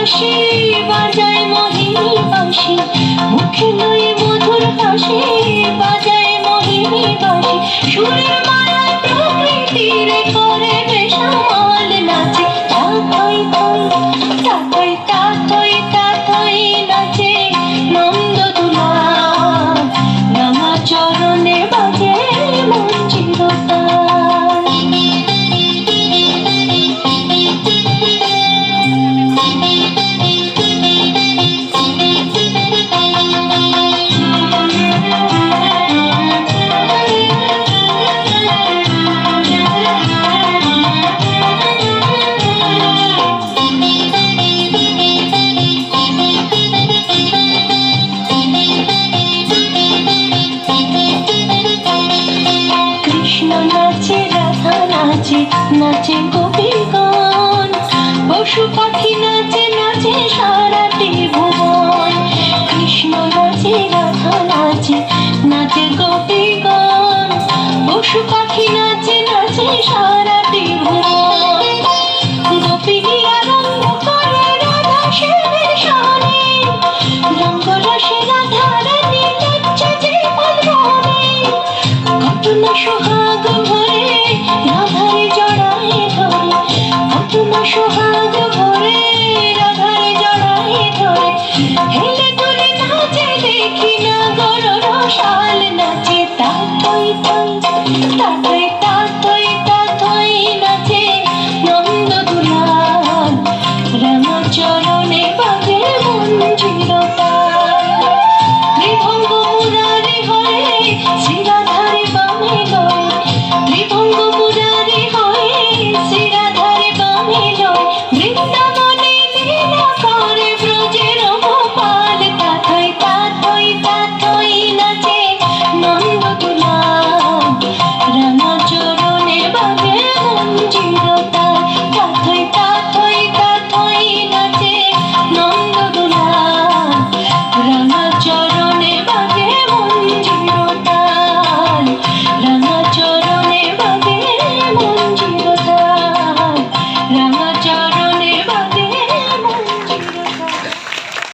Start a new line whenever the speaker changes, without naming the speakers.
বাঁশি বাজায় মোহিনী বাঁশি, মুখে লই মধুর হাসি বাজায় মোহিনী বাঁশি। সুরের মায়ায় প্রকৃতির করে বেসামাল নাচে, তাথই থই তাথই তাথই তাথই নাচে নন্দদোলা। রাঙা চরণে বাজে মঞ্জির তাল। নাচে রাধা নাচে নাচে গোপীগণ, পশু পাখি নাচে নাচে সারাটি ভুবন। কৃষ্ণ নাচে রাধা নাচে নাচে গোপীগণ, পশু পাখি নাচে নাচে সারা